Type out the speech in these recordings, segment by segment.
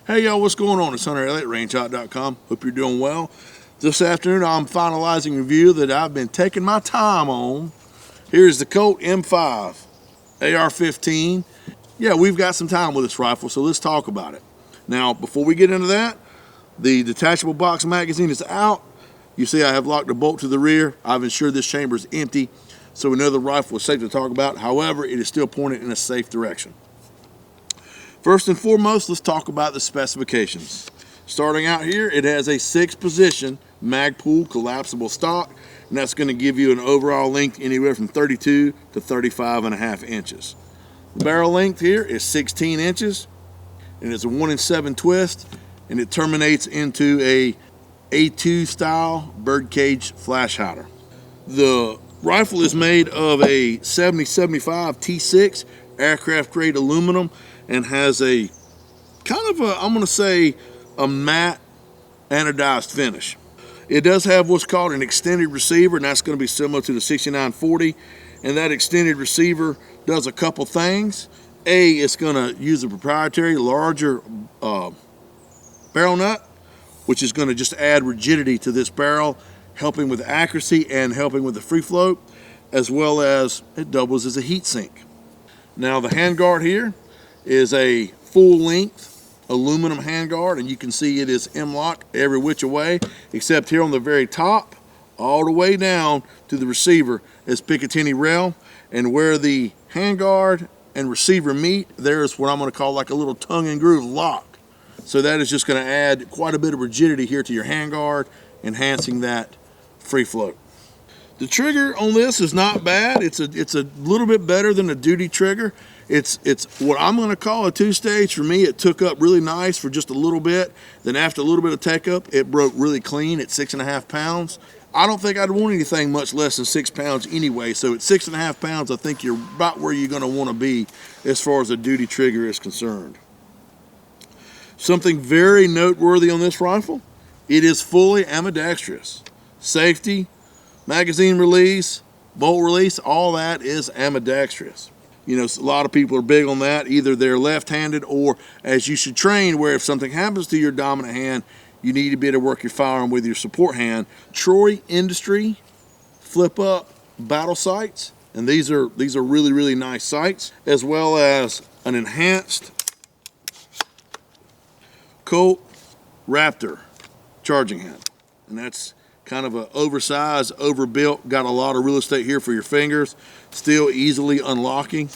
Hey y'all, what's going on? It's Hunter Elliott, rangehot.com. Hope you're doing well. This afternoon I'm finalizing a review that I've been taking my time on. Here's the Colt M5 AR-15. Yeah, we've got some time with this rifle, so let's talk about it. Now, before we get into that, the detachable box magazine is out. You see I have locked the bolt to the rear. I've ensured this chamber is empty, so we know the rifle is safe to talk about. However, it is still pointed in a safe direction. First and foremost, let's talk about the specifications. Starting out here, it has a 6-position Magpul collapsible stock, and that's going to give you an overall length anywhere from 32 to 35.5 inches. The barrel length here is 16 inches, and it's a 1-in-7 twist, and it terminates into a A2 style birdcage flash hider. The rifle is made of a 7075 T6 aircraft grade aluminum and has a kind of a, I'm going to say, a matte anodized finish. It does have what's called an extended receiver, and that's going to be similar to the 6940. And that extended receiver does a couple things. A, it's going to use a proprietary larger barrel nut, which is going to just add rigidity to this barrel, helping with accuracy and helping with the free float, as well as it doubles as a heat sink. Now the handguard here is a full-length aluminum handguard, and you can see it is M-lock every which way, except here on the very top, all the way down to the receiver is Picatinny rail, and where the handguard and receiver meet, there's what I'm going to call like a little tongue and groove lock. So that is just going to add quite a bit of rigidity here to your handguard, enhancing that free float. The trigger on this is not bad. It's a little bit better than a duty trigger. It's what I'm going to call a 2-stage. For me, it took up really nice for just a little bit. Then after a little bit of take up, it broke really clean at 6.5 pounds. I don't think I'd want anything much less than 6 pounds anyway. So at 6.5 pounds, I think you're about where you're going to want to be as far as a duty trigger is concerned. Something very noteworthy on this rifle, it is fully ambidextrous. Safety, magazine release, bolt release, all that is ambidextrous. You know, a lot of people are big on that. Either they're left-handed, or as you should train, where if something happens to your dominant hand, you need to be able to work your firearm with your support hand. Troy Industry flip-up battle sights, and these are really, really nice sights, as well as an enhanced Colt Raptor charging hand, and that's kind of an oversized, overbuilt, got a lot of real estate here for your fingers, still easily unlocking.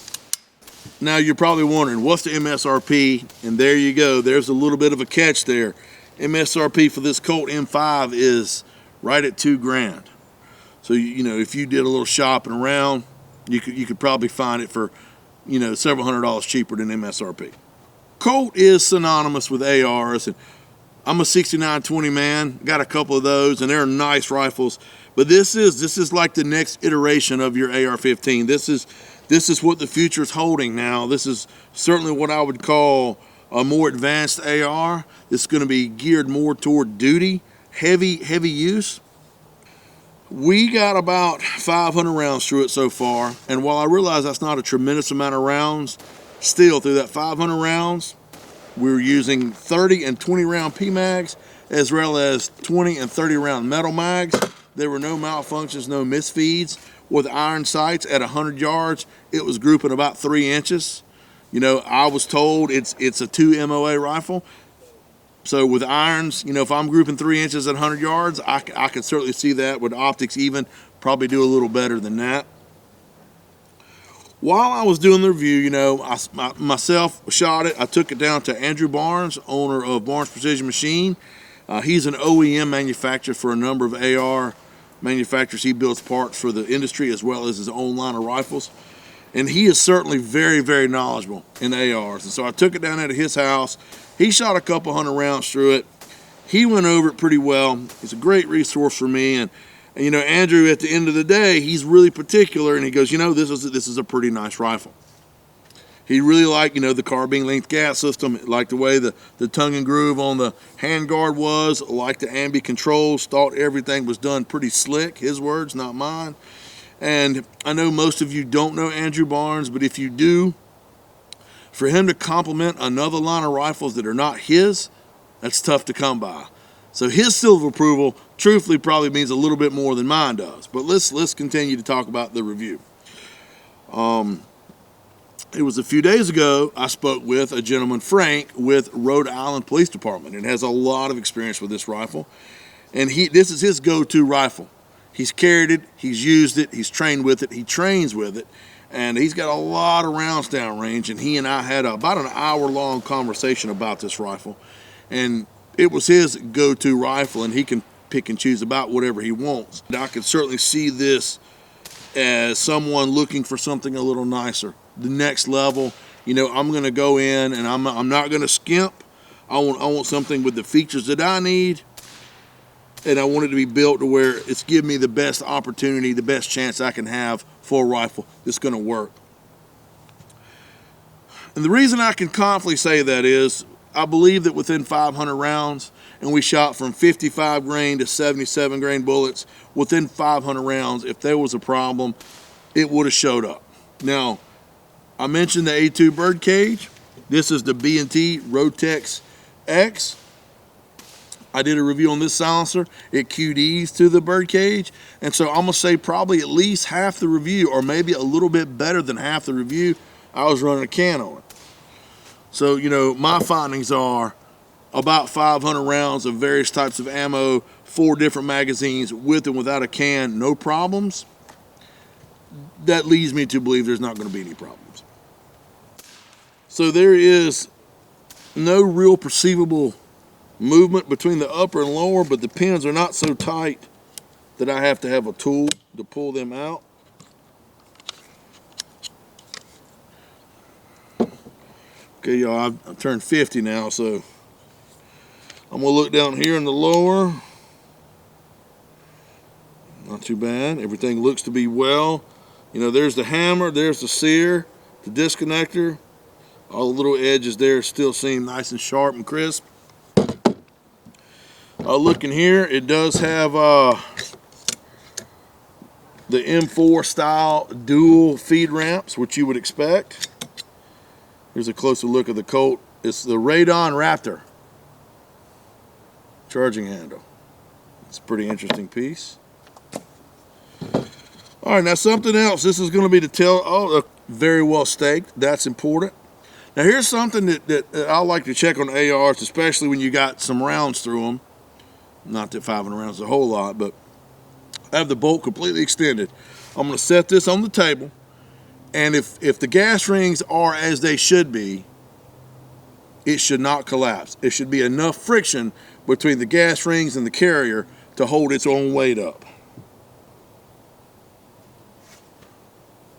Now you're probably wondering, what's the MSRP? And there you go, there's a little bit of a catch there. MSRP for this Colt M5 is right at $2,000. So you know, if you did a little shopping around, you could probably find it for, you know, several $100s cheaper than MSRP. Colt is synonymous with ARs, and I'm a 6920 man, got a couple of those, and they're nice rifles. But this is like the next iteration of your AR-15. This is what the future is holding now. This is certainly what I would call a more advanced AR. It's going to be geared more toward duty, heavy use. We got about 500 rounds through it so far, and while I realize that's not a tremendous amount of rounds, still through that 500 rounds, we're using 30 and 20 round PMags, as well as 20 and 30 round metal mags. There were no malfunctions, no misfeeds. With iron sights at 100 yards, it was grouping about 3 inches. You know, I was told it's a 2 MOA rifle. So with irons, you know, if I'm grouping 3 inches at 100 yards, I could certainly see that. With optics even, probably do a little better than that. While I was doing the review, you know, I myself shot it. I took it down to Andrew Barnes, owner of Barnes Precision Machine. He's an OEM manufacturer for a number of AR manufacturers. He builds parts for the industry as well as his own line of rifles. And he is certainly very, very knowledgeable in ARs. And so I took it down at his house. He shot a couple hundred rounds through it. He went over it pretty well. He's a great resource for me. And you know, Andrew, at the end of the day, he's really particular, and he goes, you know, this is a pretty nice rifle. He really liked, you know, the carbine length gas system, liked the way the tongue and groove on the handguard was, liked the ambi controls, thought everything was done pretty slick. His words, not mine. And I know most of you don't know Andrew Barnes, but if you do, For him to complement another line of rifles that are not his, that's tough to come by. So his seal of approval, truthfully, probably means a little bit more than mine does. But let's continue to talk about the review. It was a few days ago I spoke with a gentleman, Frank, with Rhode Island Police Department, and has a lot of experience with this rifle. And this is his go-to rifle. He's carried it, he's used it, he's trained with it, he trains with it, and he's got a lot of rounds downrange. And he and I had about an hour-long conversation about this rifle, and it was his go-to rifle, and he can pick and choose about whatever he wants. And I can certainly see this as someone looking for something a little nicer, the next level. You know, I'm going to go in and I'm not going to skimp. I want something with the features that I need, and I want it to be built to where it's giving me the best opportunity, the best chance I can have for a rifle that's going to work. And the reason I can confidently say that is I believe that within 500 rounds, and we shot from 55 grain to 77 grain bullets, within 500 rounds, if there was a problem, it would have showed up. Now, I mentioned the A2 bird cage. This is the B&T Rotex X. I did a review on this silencer. It QDs to the bird cage, and so I'm gonna say probably at least half the review, or maybe a little bit better than half the review, I was running a can on it. So, you know, my findings are about 500 rounds of various types of ammo, 4 different magazines, with and without a can, no problems. That leads me to believe there's not going to be any problems. So there is no real perceivable movement between the upper and lower, but the pins are not so tight that I have to have a tool to pull them out. Okay, y'all, I've turned 50 now, so I'm gonna look down here in the lower. Not too bad. Everything looks to be well. You know, there's the hammer, there's the sear, the disconnector. All the little edges there still seem nice and sharp and crisp. Looking here, it does have the M4 style dual feed ramps, which you would expect. Here's a closer look at the Colt. It's the Radon Raptor charging handle. It's a pretty interesting piece. All right, now something else. This is going to be the tail. Oh, very well staked. That's important. Now here's something that I like to check on ARs, especially when you got some rounds through them. Not that 500 rounds is a whole lot, but I have the bolt completely extended. I'm going to set this on the table. And if the gas rings are as they should be, it should not collapse. It should be enough friction between the gas rings and the carrier to hold its own weight up.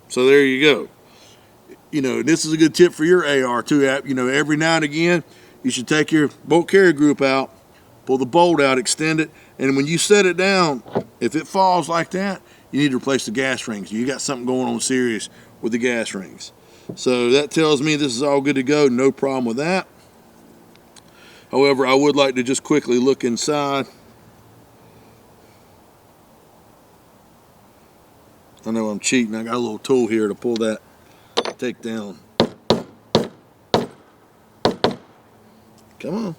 So there you go. You know, this is a good tip for your AR too. You know, every now and again, you should take your bolt carrier group out, pull the bolt out, extend it, and when you set it down, if it falls like that, you need to replace the gas rings. You got something going on serious with the gas rings. So that tells me this is all good to go, no problem with that. However, I would like to just quickly look inside. I know I'm cheating. I got a little tool here to pull that take down. Come on.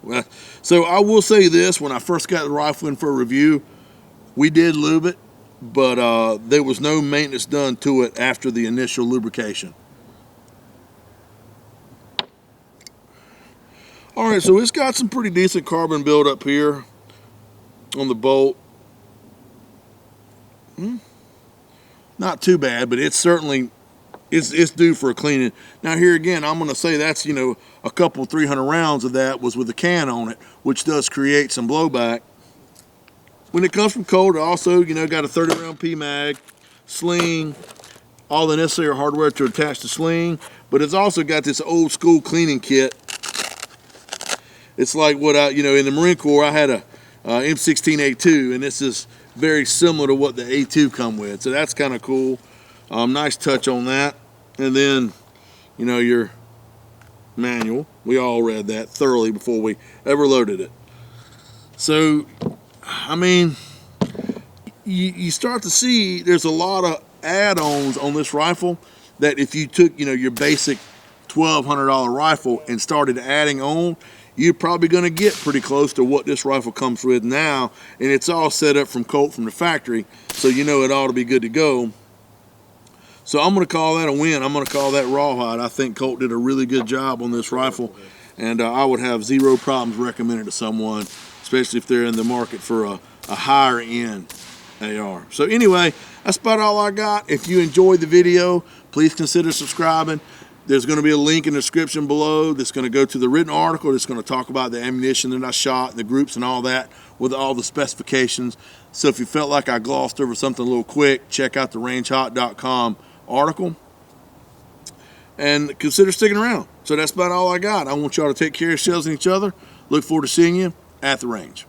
Well, so I will say this, when I first got the rifle in for a review, we did lube it, but there was no maintenance done to it after the initial lubrication. All right, so it's got some pretty decent carbon buildup here on the bolt. Not too bad, but it's certainly it's due for a cleaning. Now here again, I'm going to say that's, you know, a couple 300 rounds of that was with a can on it, which does create some blowback. When it comes from Colt, it also, you know, got a 30 round PMag, sling, all the necessary hardware to attach the sling, but it's also got this old school cleaning kit. It's like what I, you know, in the Marine Corps, I had a M16 A2, and this is very similar to what the A2 come with. So that's kind of cool. Nice touch on that. And then, you know, your manual. We all read that thoroughly before we ever loaded it. So, I mean, you start to see there's a lot of add-ons on this rifle that if you took, you know, your basic $1,200 rifle and started adding on, you're probably going to get pretty close to what this rifle comes with now, and it's all set up from Colt from the factory, so you know it ought to be good to go. So I'm going to call that a win. I'm going to call that rawhide. I think Colt did a really good job on this rifle, and I would have zero problems recommending it to someone, especially if they're in the market for a higher end AR. So anyway, that's about all I got. If you enjoyed the video, please consider subscribing. There's going to be a link in the description below that's going to go to the written article that's going to talk about the ammunition that I shot, the groups and all that, with all the specifications. So if you felt like I glossed over something a little quick, check out the rangehot.com article and consider sticking around. So that's about all I got. I want y'all to take care of yourselves and each other. Look forward to seeing you at the range.